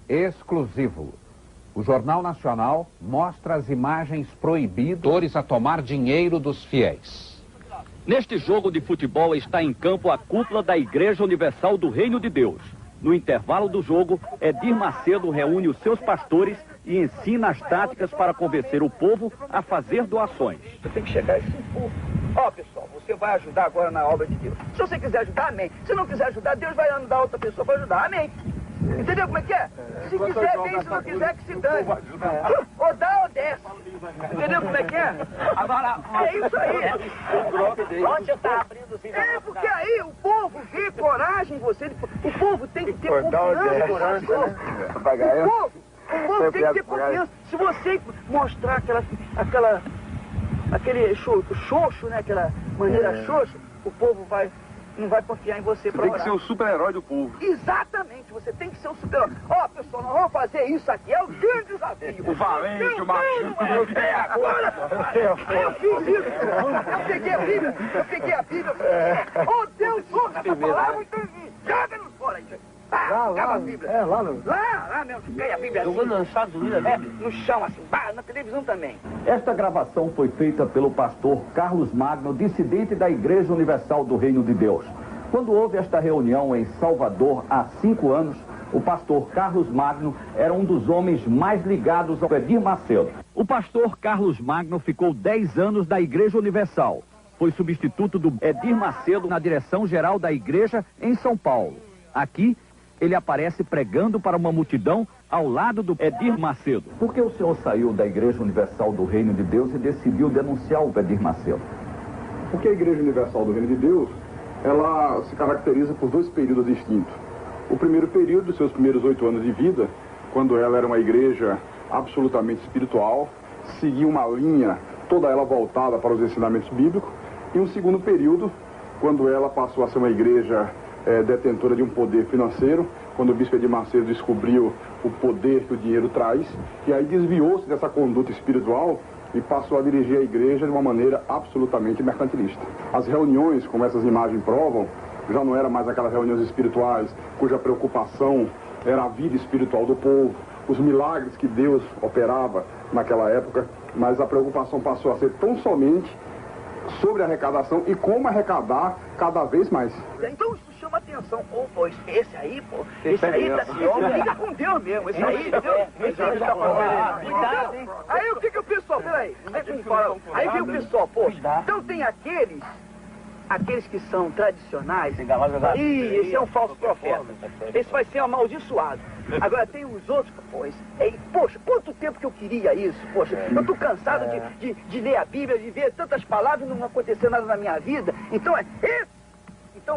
exclusivo. O Jornal Nacional mostra as imagens proibidas a tomar dinheiro dos fiéis. Neste jogo de futebol está em campo a cúpula da Igreja Universal do Reino de Deus. No intervalo do jogo, Edir Macedo reúne os seus pastores e ensina as táticas para convencer o povo a fazer doações. Você tem que chegar a esse povo. Ó, pessoal, você vai ajudar agora na obra de Deus. Se você quiser ajudar, amém. Se não quiser ajudar, Deus vai mandar outra pessoa para ajudar, amém. Entendeu como é que é? Se quiser, bem, se não quiser, que se dane. Ou dá ou desce. Entendeu como é que é? Agora, é isso aí. Onde você está abrindo os É, porque aí o povo vê coragem em você. O povo tem que ter confiança. O povo tem que ter confiança. Se você mostrar aquele xoxo, né? Aquela maneira xoxa, o povo não vai confiar em você para orar. Tem que ser o super-herói do povo. Exatamente, você tem que ser o super-herói. Ó, pessoal, nós vamos fazer isso aqui, é o grande desafio. O valente, o macho. Agora, eu fiz isso. Eu peguei a Bíblia. Oh, Deus, ouça essa palavra, então joga-nos fora aí. Acaba a Bíblia. Lá mesmo, fiquei a Bíblia assim. Jogando nos Estados Unidos, no chão, assim, na televisão também. Esta gravação foi feita pelo pastor Carlos Magno, dissidente da Igreja Universal do Reino de Deus. Quando houve esta reunião em Salvador há 5 anos, o pastor Carlos Magno era um dos homens mais ligados ao Edir Macedo. O pastor Carlos Magno ficou 10 anos da Igreja Universal. Foi substituto do Edir Macedo na direção-geral da igreja em São Paulo. Aqui, ele aparece pregando para uma multidão ao lado do Edir Macedo. Por que o senhor saiu da Igreja Universal do Reino de Deus e decidiu denunciar o Edir Macedo? Porque a Igreja Universal do Reino de Deus, ela se caracteriza por 2 períodos distintos. O primeiro período, seus primeiros 8 anos de vida, quando ela era uma igreja absolutamente espiritual, seguia uma linha, toda ela voltada para os ensinamentos bíblicos. E um segundo período, quando ela passou a ser uma igreja detentora de um poder financeiro, quando o bispo Edir Macedo descobriu o poder que o dinheiro traz, e aí desviou-se dessa conduta espiritual e passou a dirigir a igreja de uma maneira absolutamente mercantilista. As reuniões, como essas imagens provam, já não eram mais aquelas reuniões espirituais cuja preocupação era a vida espiritual do povo, os milagres que Deus operava naquela época, mas a preocupação passou a ser tão somente sobre a arrecadação e como arrecadar cada vez mais. Então isso chama atenção. Pô, esse aí, pô, esse aí fica com Deus mesmo. Esse aí, aí o que o pessoal, peraí, aí vem o pessoal, pô, então tem aqueles que são tradicionais, e esse é um falso profeta, esse vai ser amaldiçoado. Agora tem os outros, poxa, quanto tempo que eu queria isso, poxa, eu tô cansado de ler a Bíblia, de ver tantas palavras e não acontecer nada na minha vida, então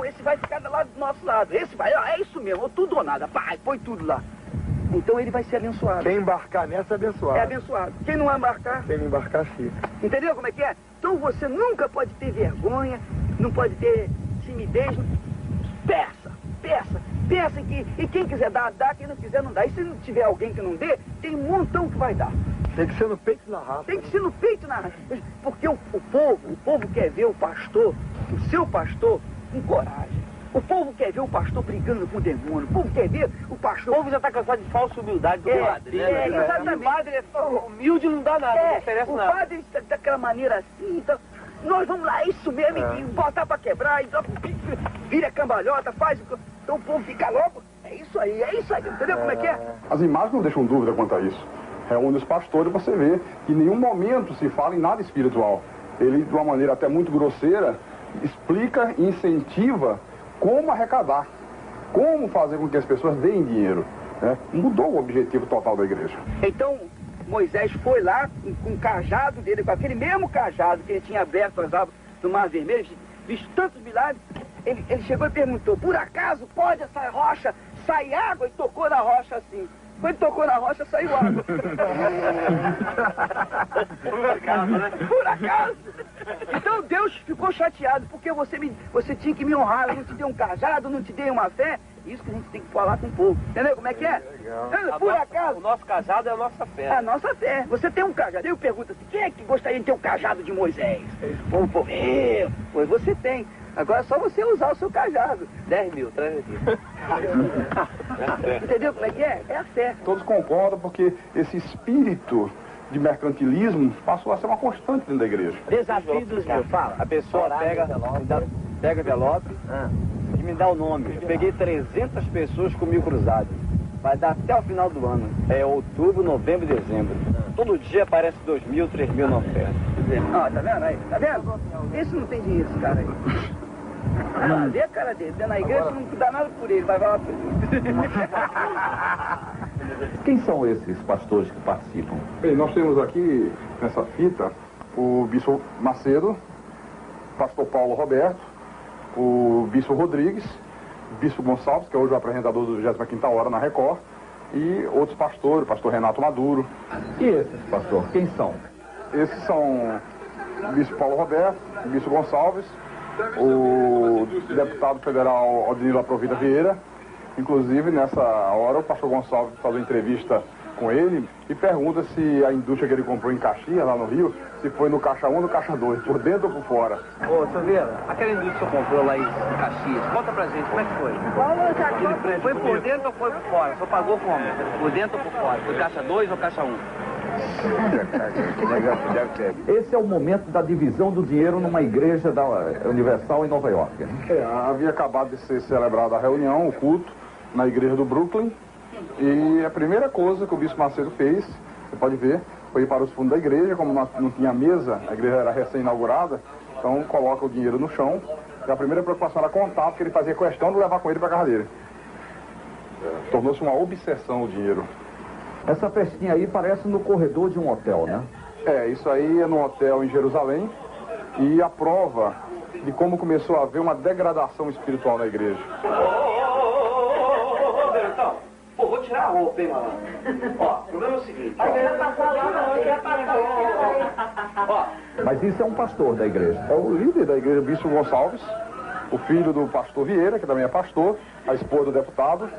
esse vai ficar lá do nosso lado, esse vai, é isso mesmo, tudo ou nada, pai, põe tudo lá. Então ele vai ser abençoado. Quem embarcar nessa é abençoado. É abençoado. Quem não embarcar... Quem não embarcar, fica. Entendeu como é que é? Então você nunca pode ter vergonha, não pode ter timidez. Peça e quem quiser dar, dá, quem não quiser não dá. E se não tiver alguém que não dê, tem um montão que vai dar. Tem que ser no peito e na raça. Tem que ser no peito e na raça. Porque o povo quer ver o pastor, o seu pastor, com coragem. O povo quer ver o pastor brigando com o demônio. O povo quer ver o pastor... O povo já está cansado de falsa humildade do padre, né? Exatamente. O padre é humilde, não dá nada, não interessa nada. O padre daquela maneira assim, então, nós vamos lá, isso mesmo, e botar pra quebrar, e vira cambalhota, faz... Então o povo fica logo, é isso aí, entendeu como é que é? As imagens não deixam dúvida quanto a isso. Reúne os pastores, você vê que em nenhum momento se fala em nada espiritual. Ele, de uma maneira até muito grosseira, explica e incentiva como arrecadar, como fazer com que as pessoas deem dinheiro, né? Mudou o objetivo total da igreja. Então, Moisés foi lá com o cajado dele, com aquele mesmo cajado que ele tinha aberto as águas do Mar Vermelho, visto tantos milagres, ele chegou e perguntou, por acaso pode essa rocha sair água? E tocou na rocha assim. Quando tocou na rocha, saiu água. Por acaso, né? Por acaso. Então Deus ficou chateado, porque você tinha que me honrar, eu não te dei um cajado, não te dei uma fé. Isso que a gente tem que falar com o povo. Entendeu como é que é? Por acaso. O nosso cajado é a nossa fé. A nossa fé. Você tem um cajado. Eu pergunto assim, quem é que gostaria de ter um cajado de Moisés? O povo, pois você tem. Agora é só você usar o seu cajado. 10 mil, traz aqui. Entendeu como é que é? É a fé. Todos concordam porque esse espírito de mercantilismo passou a ser uma constante dentro da igreja. Desafio dos meus, fala. A pessoa pega envelope e me dá o nome. Eu peguei 300 pessoas comigo cruzado. Vai dar até o final do ano. É outubro, novembro e dezembro. Todo dia aparece 2.000, 3.000 na oferta. Ó, tá vendo aí? Tá vendo? Esse não tem dinheiro, esse cara aí. Ah, vê a cara dele. Dentro da igreja não dá nada por ele, vai falar por ele. Quem são esses pastores que participam? Bem, nós temos aqui, nessa fita, o Bispo Macedo, pastor Paulo Roberto, o Bispo Rodrigues, o Bispo Gonçalves, que é hoje o apresentador do 25ª Hora na Record, e outros pastores, o pastor Renato Maduro. E esses, pastor, quem são? Esses são o Bispo Paulo Roberto, o Bispo Gonçalves, o deputado federal Odinilo Aprovita Vieira. Inclusive, nessa hora, o pastor Gonçalves faz uma entrevista com ele e pergunta se a indústria que ele comprou em Caxias, lá no Rio, se foi no caixa 1 ou no caixa 2, por dentro ou por fora. Ô, Silveira, aquela indústria que você comprou lá em Caxias, conta pra gente, como é que foi? Foi por dentro ou foi por fora? Você pagou como? Por dentro ou por fora? Foi caixa 2 ou caixa 1? Esse é o momento da divisão do dinheiro numa igreja da Universal em Nova York. Havia acabado de ser celebrada a reunião, o culto, na igreja do Brooklyn. E a primeira coisa que o Bispo Macedo fez, você pode ver, foi ir para os fundos da igreja. Como não tinha mesa, a igreja era recém-inaugurada, então coloca o dinheiro no chão. E a primeira preocupação era contar, porque ele fazia questão de levar com ele para a casa dele. Tornou-se uma obsessão o dinheiro. Essa festinha aí parece no corredor de um hotel, né? Isso aí é num hotel em Jerusalém. E a prova de como começou a haver uma degradação espiritual na igreja. Pô, vou tirar a roupa, hein, malandro? Ó, o problema é o seguinte. Ó. Mas isso é um pastor da igreja. É o líder da igreja, o Bispo Gonçalves, o filho do pastor Vieira, que também é pastor, a esposa do deputado.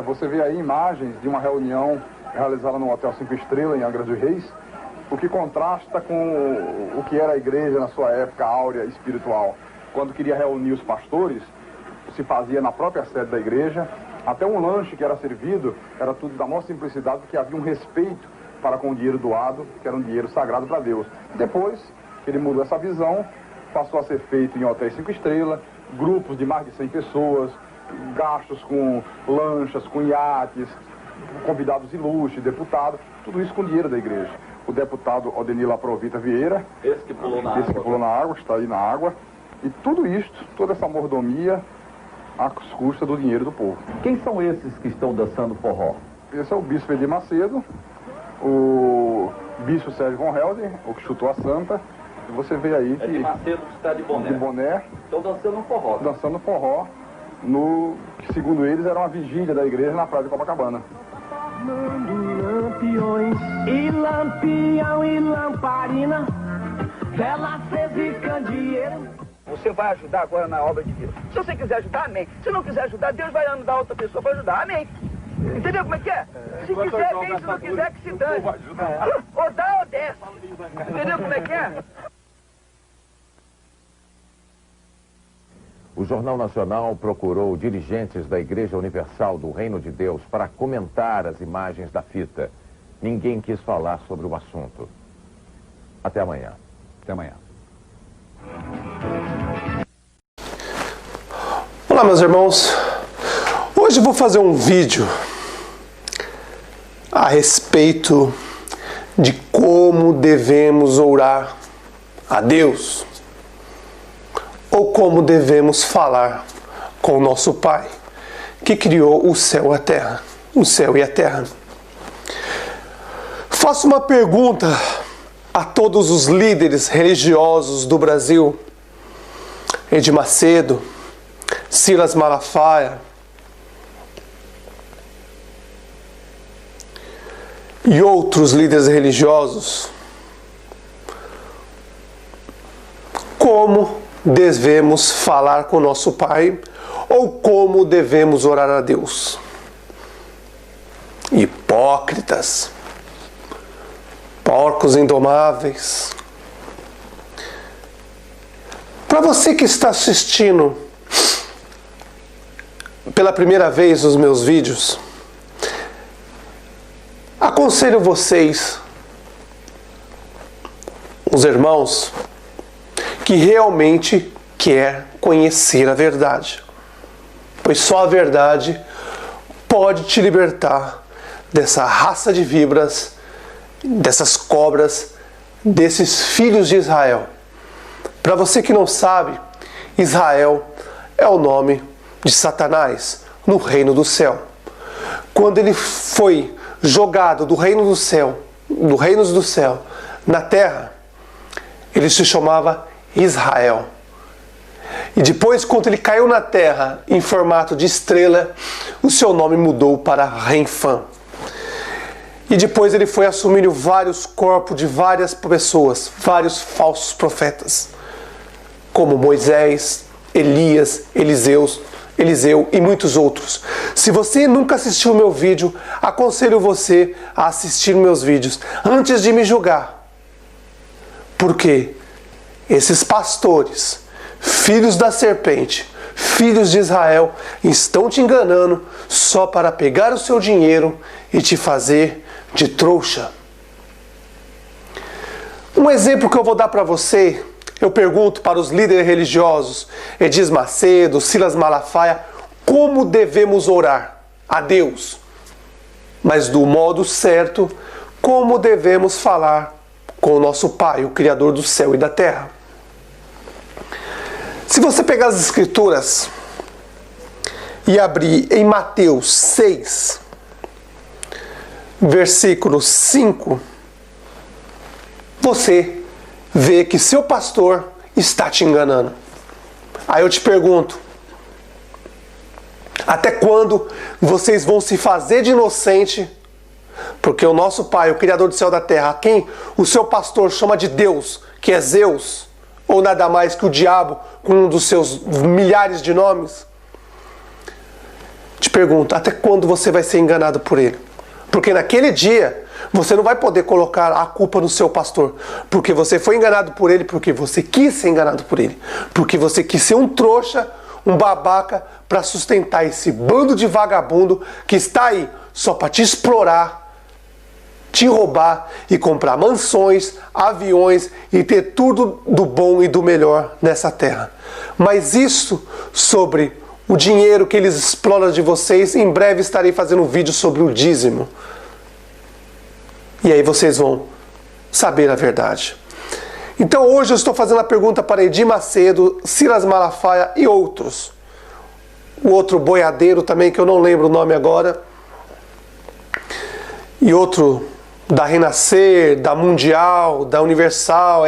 Você vê aí imagens de uma reunião realizada no Hotel 5 Estrelas, em Angra dos Reis, o que contrasta com o que era a igreja na sua época áurea espiritual. Quando queria reunir os pastores, se fazia na própria sede da igreja. Até um lanche que era servido era tudo da maior simplicidade, porque havia um respeito para com o dinheiro doado, que era um dinheiro sagrado para Deus. Depois que ele mudou essa visão, passou a ser feito em hotéis 5 estrelas, grupos de mais de 100 pessoas, gastos com lanchas, com iates, convidados ilustres, deputados, tudo isso com dinheiro da igreja. O deputado Odinilo Aprovita Vieira, Esse que pulou na água, está aí na água, e tudo isto, toda essa mordomia, às custas do dinheiro do povo. Quem são esses que estão dançando forró? Esse é o Bispo Edir Macedo, o Bispo Sérgio Von Helder, o que chutou a santa. E você vê aí que... Edir Macedo que está de boné. Estão dançando forró. Dançando forró, que segundo eles era uma vigília da igreja na praia de Copacabana. Lampiões e lampião e lamparina, vela acesa e candeeiro. Você vai ajudar agora na obra de Deus. Se você quiser ajudar, amém. Se não quiser ajudar, Deus vai mandar outra pessoa para ajudar, amém. Entendeu como é que é? Se quiser, vem. Se não quiser, que se dane. Ou dá ou desce. Entendeu como é que é? O Jornal Nacional procurou dirigentes da Igreja Universal do Reino de Deus para comentar as imagens da fita. Ninguém quis falar sobre o assunto. Até amanhã. Até amanhã. Olá, meus irmãos. Hoje eu vou fazer um vídeo a respeito de como devemos orar a Deus, ou como devemos falar com o nosso Pai, que criou o céu e a terra. Faço uma pergunta a todos os líderes religiosos do Brasil: Edir Macedo, Silas Malafaia e outros líderes religiosos, como devemos falar com nosso Pai ou como devemos orar a Deus? Hipócritas, porcos indomáveis. Para você que está assistindo pela primeira vez nos meus vídeos, aconselho vocês, os irmãos, que realmente quer conhecer a verdade. Pois só a verdade pode te libertar dessa raça de víboras, dessas cobras, desses filhos de Israel. Para você que não sabe, Israel é o nome de Satanás no reino do céu. Quando ele foi jogado do reino do céu, do reino do céu na terra, ele se chamava Israel. E depois, quando ele caiu na terra em formato de estrela, o seu nome mudou para Renfã. E depois ele foi assumindo vários corpos de várias pessoas, vários falsos profetas, como Moisés, Elias, Eliseu e muitos outros. Se você nunca assistiu o meu vídeo, aconselho você a assistir meus vídeos antes de me julgar. Porque esses pastores, filhos da serpente, filhos de Israel, estão te enganando só para pegar o seu dinheiro e te fazer de trouxa. Um exemplo que eu vou dar para você, eu pergunto para os líderes religiosos, Edir Macedo, Silas Malafaia, como devemos orar a Deus? Mas do modo certo, como devemos falar com o nosso Pai, o Criador do céu e da terra? Se você pegar as Escrituras e abrir em Mateus 6, versículo 5, você vê que seu pastor está te enganando. Aí eu te pergunto, até quando vocês vão se fazer de inocente? Porque o nosso Pai, o Criador do céu e da terra, a quem o seu pastor chama de Deus, que é Zeus, ou nada mais que o diabo, com um dos seus milhares de nomes, te pergunto, até quando você vai ser enganado por ele? Porque naquele dia, você não vai poder colocar a culpa no seu pastor, porque você foi enganado por ele, porque você quis ser enganado por ele, porque você quis ser um trouxa, um babaca, para sustentar esse bando de vagabundo que está aí só para te explorar, te roubar e comprar mansões, aviões e ter tudo do bom e do melhor nessa terra. Mas isso sobre o dinheiro que eles exploram de vocês, em breve estarei fazendo um vídeo sobre o dízimo. E aí vocês vão saber a verdade. Então hoje eu estou fazendo a pergunta para Edir Macedo, Silas Malafaia e outros. O outro boiadeiro também, que eu não lembro o nome agora. E outro da Renascer, da Mundial, da Universal,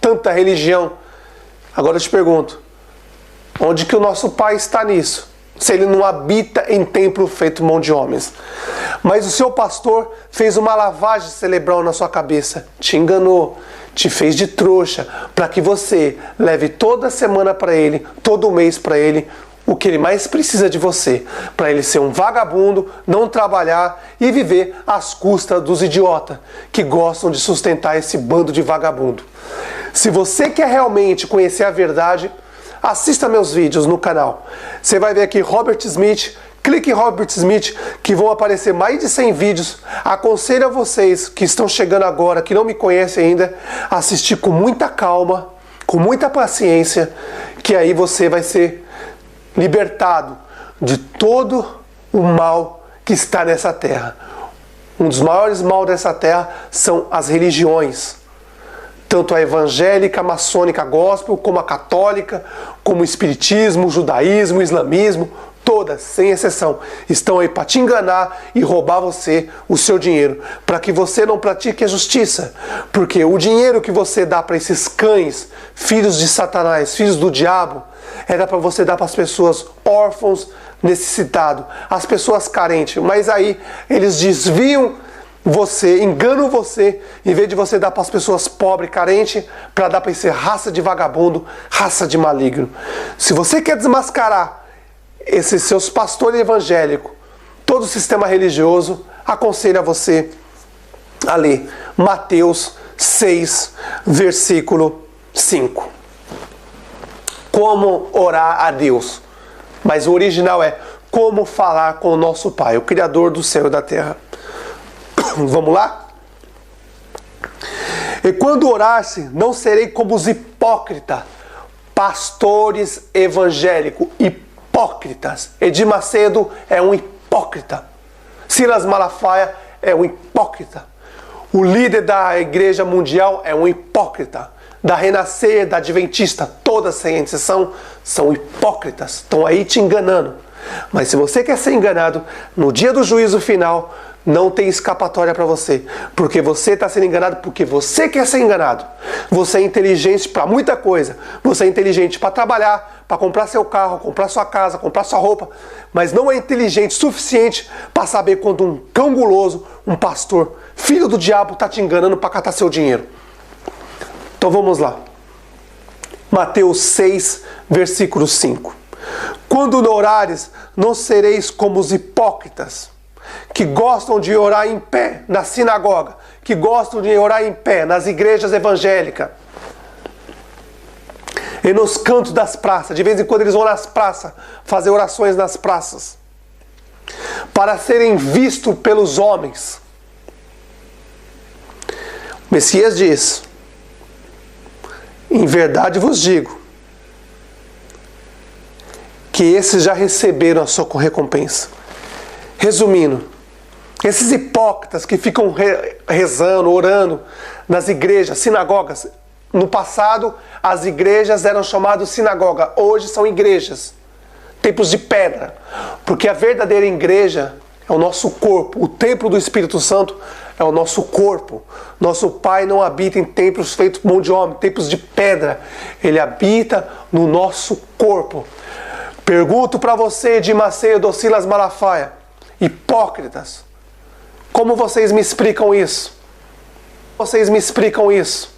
tanta religião. Agora eu te pergunto, onde que o nosso Pai está nisso? Se ele não habita em templo feito mão de homens. Mas o seu pastor fez uma lavagem cerebral na sua cabeça, te enganou, te fez de trouxa, para que você leve toda semana para ele, todo mês para ele, o que ele mais precisa de você, para ele ser um vagabundo, não trabalhar e viver às custas dos idiotas que gostam de sustentar esse bando de vagabundo. Se você quer realmente conhecer a verdade, assista meus vídeos no canal. Você vai ver aqui Robert Smith, clique em Robert Smith, que vão aparecer mais de 100 vídeos. Aconselho a vocês que estão chegando agora, que não me conhecem ainda, assistir com muita calma, com muita paciência, que aí você vai ser libertado de todo o mal que está nessa terra. Um dos maiores mal dessa terra são as religiões. Tanto a evangélica, a maçônica, a gospel, como a católica, como o espiritismo, o judaísmo, o islamismo, todas, sem exceção, estão aí para te enganar e roubar você, o seu dinheiro, para que você não pratique a justiça. Porque o dinheiro que você dá para esses cães, filhos de Satanás, filhos do diabo, era para você dar para as pessoas órfãos, necessitados, as pessoas carentes. Mas aí eles desviam você, enganam você, em vez de você dar para as pessoas pobres, carentes, para dar para esse raça de vagabundo, raça de maligno. Se você quer desmascarar esses seus pastores evangélicos, todo o sistema religioso, aconselho a você a ler Mateus 6, versículo 5. Como orar a Deus? Mas o original é como falar com o nosso Pai, o Criador do céu e da terra. Vamos lá? E quando orasse, não serei como os hipócritas, pastores evangélicos, hipócritas. Edir Macedo é um hipócrita. Silas Malafaia é um hipócrita. O líder da igreja mundial é um hipócrita. Da Renascer, da Adventista, todas sem exceção, são hipócritas. Estão aí te enganando. Mas se você quer ser enganado, no dia do juízo final, não tem escapatória para você. Porque você está sendo enganado porque você quer ser enganado. Você é inteligente para muita coisa. Você é inteligente para trabalhar, para comprar seu carro, comprar sua casa, comprar sua roupa. Mas não é inteligente o suficiente para saber quando um cão guloso, um pastor, filho do diabo, está te enganando para catar seu dinheiro. Então vamos lá. Mateus 6, versículo 5. Quando orares, não sereis como os hipócritas, que gostam de orar em pé na sinagoga, que gostam de orar em pé nas igrejas evangélicas e nos cantos das praças. De vez em quando eles vão nas praças, fazer orações nas praças, para serem vistos pelos homens. O Messias diz: em verdade vos digo, que esses já receberam a sua recompensa. Resumindo, esses hipócritas que ficam rezando, orando nas igrejas, sinagogas. No passado, as igrejas eram chamadas sinagoga. Hoje são igrejas, templos de pedra. Porque a verdadeira igreja é o nosso corpo. O templo do Espírito Santo é o nosso corpo. Nosso Pai não habita em templos feitos por mão de homem, templos de pedra. Ele habita no nosso corpo. Pergunto para você, Edir Macedo ou Silas Malafaia, hipócritas, como vocês me explicam isso? Vocês me explicam isso?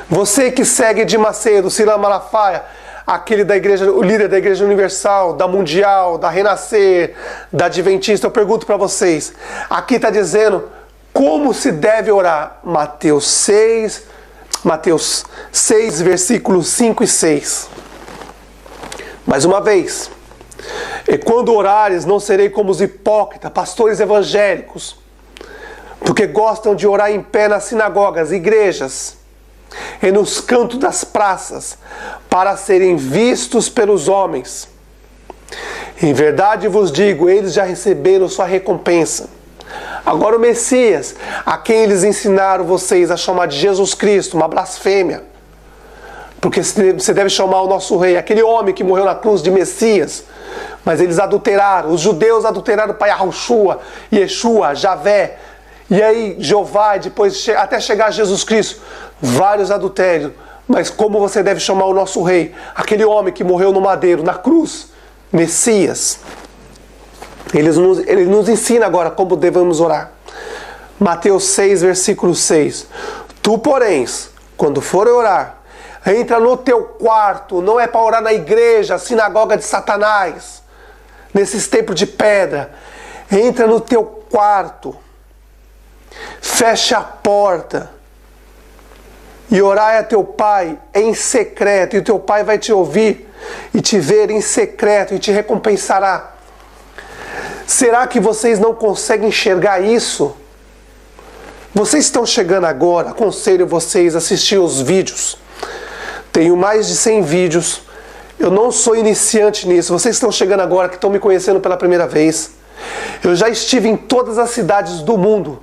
Você que segue Edir Macedo, Silas Malafaia, aquele da igreja, o líder da Igreja Universal, da Mundial, da Renascer, da Adventista, eu pergunto para vocês, aqui está dizendo como se deve orar. Mateus 6, versículos 5 e 6. Mais uma vez, e quando orares, não serei como os hipócritas, pastores evangélicos, porque gostam de orar em pé nas sinagogas, igrejas, e nos cantos das praças, para serem vistos pelos homens. Em verdade vos digo, eles já receberam sua recompensa. Agora o Messias, a quem eles ensinaram vocês a chamar de Jesus Cristo, uma blasfêmia, porque você deve chamar o nosso rei, aquele homem que morreu na cruz, de Messias. Mas eles adulteraram, os judeus adulteraram para Yahushua, Yeshua, Javé, e aí Jeová, e depois até chegar a Jesus Cristo, vários adultérios. Mas como você deve chamar o nosso rei, aquele homem que morreu no madeiro, na cruz, Messias. Ele nos ensina agora como devemos orar. Mateus 6, versículo 6. Tu, porém, quando for orar, entra no teu quarto, não é para orar na igreja, sinagoga de Satanás, nesses templos de pedra. Entra no teu quarto, fecha a porta e orai a teu pai em secreto, e o teu pai vai te ouvir e te ver em secreto e te recompensará. Será que vocês não conseguem enxergar isso? Vocês estão chegando agora, aconselho vocês a assistir os vídeos. Tenho mais de 100 vídeos. Eu não sou iniciante nisso. Vocês estão chegando agora, que estão me conhecendo pela primeira vez. Eu já estive em todas as cidades do mundo.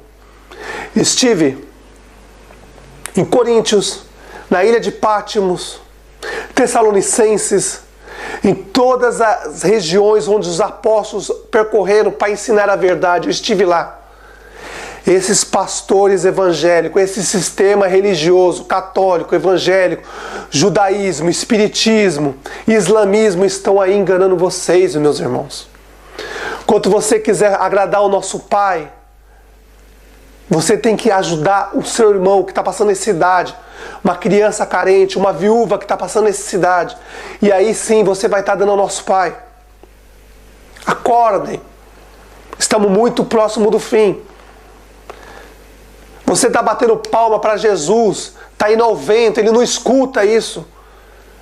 Estive em Coríntios, na ilha de Pátimos, Tessalonicenses, em todas as regiões onde os apóstolos percorreram para ensinar a verdade. Eu estive lá. Esses pastores evangélicos, esse sistema religioso, católico, evangélico, judaísmo, espiritismo, islamismo estão aí enganando vocês, meus irmãos. Quando você quiser agradar o nosso Pai, você tem que ajudar o seu irmão que está passando necessidade, uma criança carente, uma viúva que está passando necessidade. E aí sim você vai estar dando ao nosso Pai. Acordem. Estamos muito próximo do fim. Você está batendo palma para Jesus, está indo ao vento, ele não escuta isso.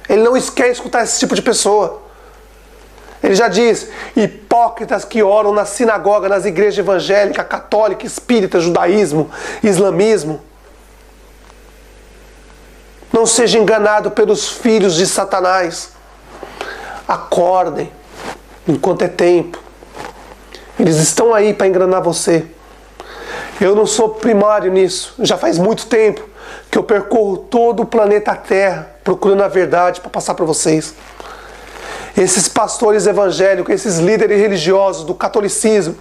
Ele não quer escutar esse tipo de pessoa. Ele já diz: hipócritas que oram na sinagoga, nas igrejas evangélicas, católica, espírita, judaísmo, islamismo. Não seja enganado pelos filhos de Satanás. Acordem enquanto é tempo. Eles estão aí para enganar você. Eu não sou primário nisso. Já faz muito tempo que eu percorro todo o planeta Terra procurando a verdade para passar para vocês. Esses pastores evangélicos, esses líderes religiosos do catolicismo,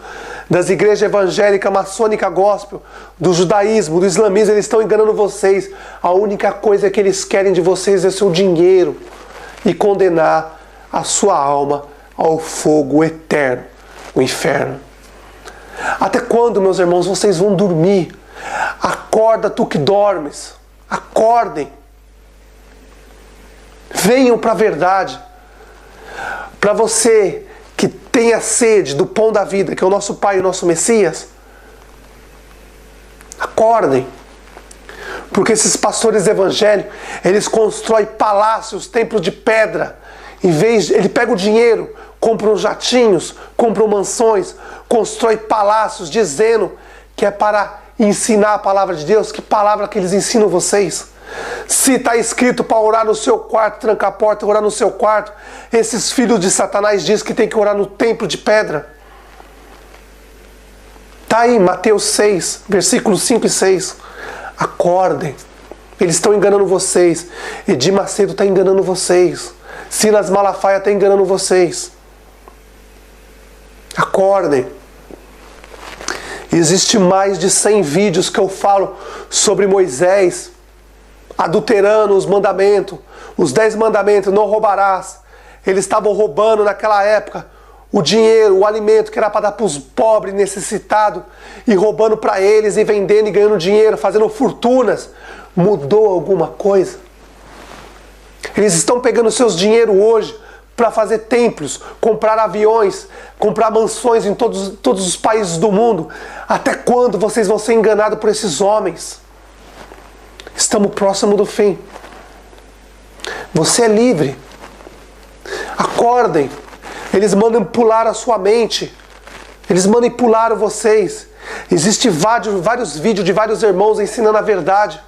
das igrejas evangélicas, maçônica, gospel, do judaísmo, do islamismo, eles estão enganando vocês. A única coisa que eles querem de vocês é seu dinheiro e condenar a sua alma ao fogo eterno, o inferno. Até quando, meus irmãos, vocês vão dormir? Acorda, tu que dormes. Acordem. Venham para a verdade. Para você que tem a sede do pão da vida, que é o nosso Pai e o nosso Messias, acordem. Porque esses pastores evangélicos, eles constroem palácios, templos de pedra. Em vez de, ele pega o dinheiro, compram jatinhos, compram mansões, constrói palácios, dizendo que é para ensinar a palavra de Deus. Que palavra que eles ensinam vocês? Se está escrito para orar no seu quarto, trancar a porta, orar no seu quarto, esses filhos de Satanás dizem que tem que orar no templo de pedra. Está aí, Mateus 6, versículos 5 e 6. Acordem. Eles estão enganando vocês. Edir Macedo está enganando vocês. Silas Malafaia está enganando vocês. Acordem. Existe mais de 100 vídeos que eu falo sobre Moisés adulterando os mandamentos, os 10 mandamentos, não roubarás. Eles estavam roubando naquela época o dinheiro, o alimento que era para dar para os pobres necessitados, e roubando para eles e vendendo e ganhando dinheiro, fazendo fortunas. Mudou alguma coisa? Eles estão pegando seus dinheiro hoje para fazer templos, comprar aviões, comprar mansões em todos os países do mundo. Até quando vocês vão ser enganados por esses homens? Estamos próximo do fim. Você é livre. Acordem. Eles manipular a sua mente. Eles manipularam vocês. Existem vários vídeos de vários irmãos ensinando a verdade.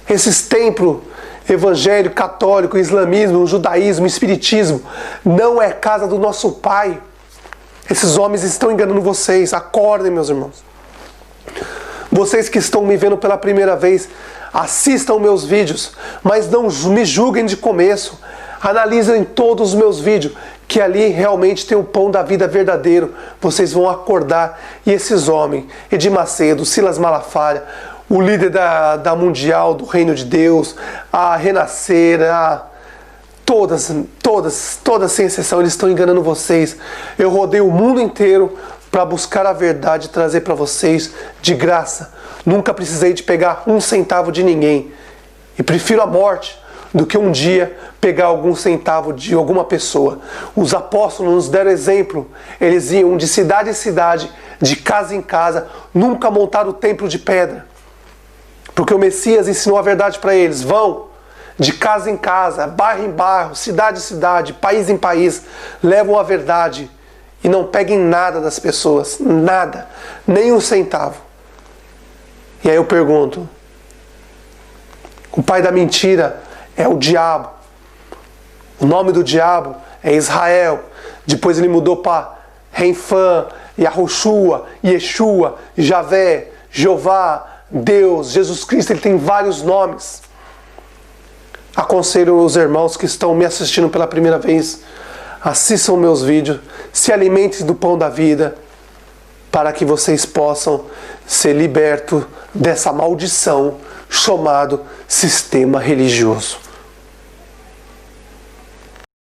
Esses templos evangélico, católico, islamismo, judaísmo, espiritismo, não é casa do nosso Pai. Esses homens estão enganando vocês. Acordem, meus irmãos. Vocês que estão me vendo pela primeira vez, assistam meus vídeos, mas não me julguem de começo. Analisem todos os meus vídeos, que ali realmente tem o pão da vida verdadeiro. Vocês vão acordar. E esses homens, Edir Macedo, Silas Malafaia, o líder da Mundial, do Reino de Deus, a Renascer, todas sem exceção, eles estão enganando vocês. Eu rodei o mundo inteiro para buscar a verdade e trazer para vocês de graça. Nunca precisei de pegar um centavo de ninguém. E prefiro a morte do que um dia pegar algum centavo de alguma pessoa. Os apóstolos nos deram exemplo. Eles iam de cidade em cidade, de casa em casa, nunca montaram o templo de pedra. Porque o Messias ensinou a verdade para eles. Vão de casa em casa, bairro em bairro, cidade em cidade, país em país, levam a verdade. E não peguem nada das pessoas, nada, nem um centavo. E aí eu pergunto, o pai da mentira é o diabo. O nome do diabo é Israel. Depois ele mudou para Renfã, Yahushua, Yeshua, Javé, Jeová, Deus, Jesus Cristo. Ele tem vários nomes. Aconselho os irmãos que estão me assistindo pela primeira vez, assistam meus vídeos, se alimentem do pão da vida, para que vocês possam ser libertos dessa maldição chamado sistema religioso.